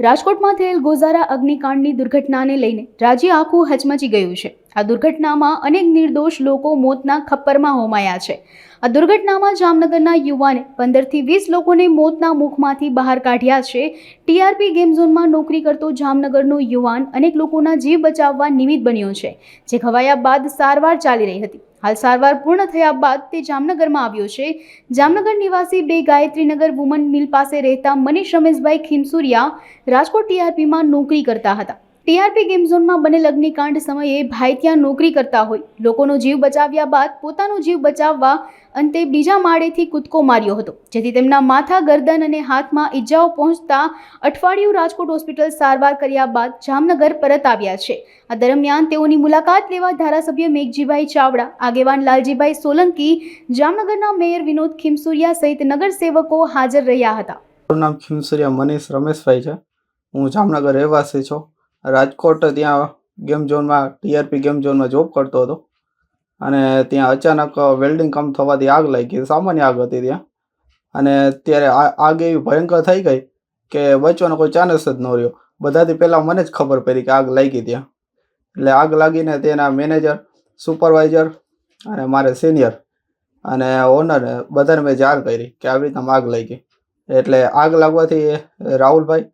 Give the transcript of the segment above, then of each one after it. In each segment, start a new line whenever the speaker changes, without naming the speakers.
રાજકોટમાં થયેલ ગોઝારા અગ્નિકાંડની દુર્ઘટનાને લઈને રાજ્ય આખું હચમચી ગયું છે। આ દુર્ઘટનામાં અનેક નિર્દોષ લોકો મોતના ખપ્પરમાં હોમાયા છે। આ દુર્ઘટનામાં જામનગરના યુવાને 15 થી 20 લોકોને મોતના મુખમાંથી બહાર કાઢ્યા છે। ટીઆરપી ગેમ ઝોનમાં નોકરી કરતો જામનગરનો યુવાન અનેક લોકોના જીવ બચાવવા નિમિત્ત બન્યો છે, જે ઘવાયા બાદ સારવાર ચાલી રહી હતી। હાલ સારવાર પૂર્ણ થયા બાદ તે જામનગરમાં આવ્યો છે। જામનગર નિવાસી 2 ગાયત્રીનગર વુમન મિલ પાસે રહેતા મનીષ રમેશભાઈ ખીમસુરિયા રાજકોટ ટીઆરપીમાં નોકરી કરતા હતા। ટીઆરપી ગેમ ઝોનમાં બનેલ અગ્નિકાંડ સમયે ભાઈ ત્યાં નોકરી કરતા હોય લોકોનો જીવ બચાવ્યા બાદ પોતાનો જીવ બચાવવા અંતે બીજા માળેથી કૂદકો માર્યો હતો, જેથી તેમના માથા, ગરદન અને હાથમાં ઈજાઓ પહોંચતા અઠવાડિયું રાજકોટ હોસ્પિટલ સારવાર કર્યા બાદ જામનગર પરત આવ્યા છે। આ દરમિયાન તેઓની મુલાકાત લેવા ધારાસભ્ય મેઘજીભાઈ ચાવડા, આગેવાન લાલજીભાઈ સોલંકી, જામનગરના મેયર વિનોદ ખીમસુરિયા સહિત નગરસેવકો હાજર રહ્યા હતા।
મારું નામ ખીમસુરિયા મનીષ રમેશભાઈ છે। હું જામનગર રહેવાસી છું। રાજકોટ ત્યાં ગેમ ઝોનમાં ટીઆરપી ગેમ ઝોનમાં જોબ કરતો હતો અને ત્યાં અચાનક વેલ્ડિંગ કામ થવાથી આગ લાગી। સામાન્ય આગ હતી ત્યાં, અને ત્યારે આગ એવી ભયંકર થઈ ગઈ કે બચવાનો કોઈ ચાન્સ જ ન રહ્યો। બધાથી પહેલાં મને જ ખબર પડી કે આગ લાગી ત્યાં। એટલે આગ લાગીને તેના મેનેજર, સુપરવાઇઝર અને મારે સિનિયર અને ઓનર બધાને મેં જાણ કરી કે આવી રીતના આગ લાગી। એટલે આગ લાગવાથી રાહુલભાઈ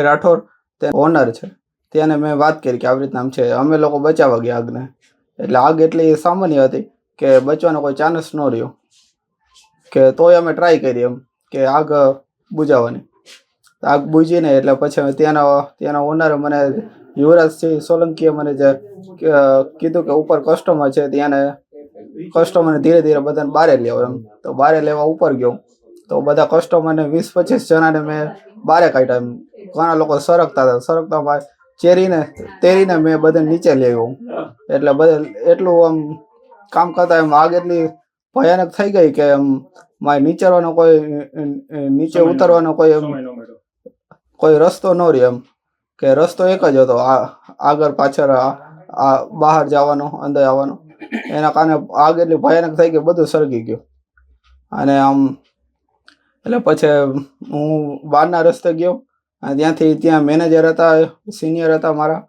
રાઠોડ તે ઓનર છે, તેને મેં વાત કરી કે આવી રીતના આમ છે। અમે લોકો બચાવવા ગયા આગને। એટલે આગ એટલી સામાન્ય હતી કે બચવાનો કોઈ ચાન્સ ન રહ્યો, કે તોય અમે ટ્રાય કરી એમ કે આગ બુઝાવવાની। આગ બુઝીને એટલે પછી ત્યાંના ઓનરે મને, યુવરાજસિંહ સોલંકીએ મને જે કીધું કે ઉપર કસ્ટમર છે, ત્યાંને કસ્ટમરને ધીરે ધીરે બધાને બહાર લેવો એમ। તો બહાર લેવા ઉપર ગયો તો બધા કસ્ટમરને 20-25 જણાને મેં બહાર કાઢ્યા એમ। ઘણા લોકો સરકતા તેરીને મેં બધા નીચે લઈ આવ્યો। એટલે બધા એટલું આમ કામ કરતા એમ આગ એટલી ભયાનક થઈ ગઈ કે મારે નીચે ઉતરવાનો કોઈ રસ્તો ન રહ્યો એમ, કે રસ્તો એક જ હતો, આગળ પાછળ, બહાર જવાનો, અંદર આવવાનો। એના કારણે આગ એટલી ભયાનક થઈ ગઈ, બધું સળગી ગયું। અને એટલે પછી હું બહારના રસ્તે ગયો અને ત્યાં મેનેજર હતા, સિનિયર હતા મારા,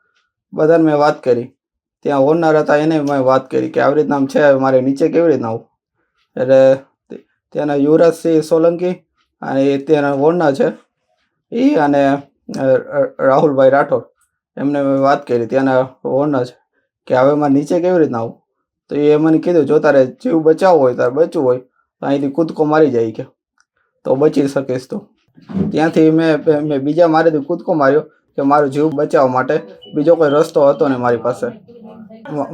બધાને મેં વાત કરી। ત્યાં ઓનર હતા, એને મેં વાત કરી કે આવી રીતના છે, મારે નીચે કેવી રીતના આવું। એટલે ત્યાંના યુવરાજસિંહ સોલંકી અને ત્યાંના ઓનર છે એ, અને રાહુલભાઈ રાઠોડ, એમને મેં વાત કરી, ત્યાંના ઓનર છે, કે હવે મારે નીચે કેવી રીતના આવું। તો એ મને કીધું, જો તારે જીવ બચાવવો હોય, તારે બચવું હોય તો અહીંથી કૂદકો મારી જાય કે તો બચી શકીશ। તો ત્યાંથી મેં બીજા મારેથી કૂદકો માર્યો કે મારો જીવ બચાવવા માટે, બીજો કોઈ રસ્તો હતો ને મારી પાસે।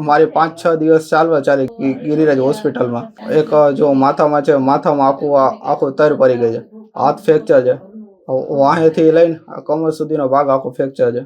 મારી 5-6 દિવસ ચાલવા ચાલી ગિરિરાજ હોસ્પિટલમાં। એક જો માથામાં છે, માથામાં આખું તર પડી ગઈ છે, હાથ ફ્રેક્ચર છે, વાહેથી લઈને કમર સુધીનો ભાગ આખો ફ્રેક્ચર છે।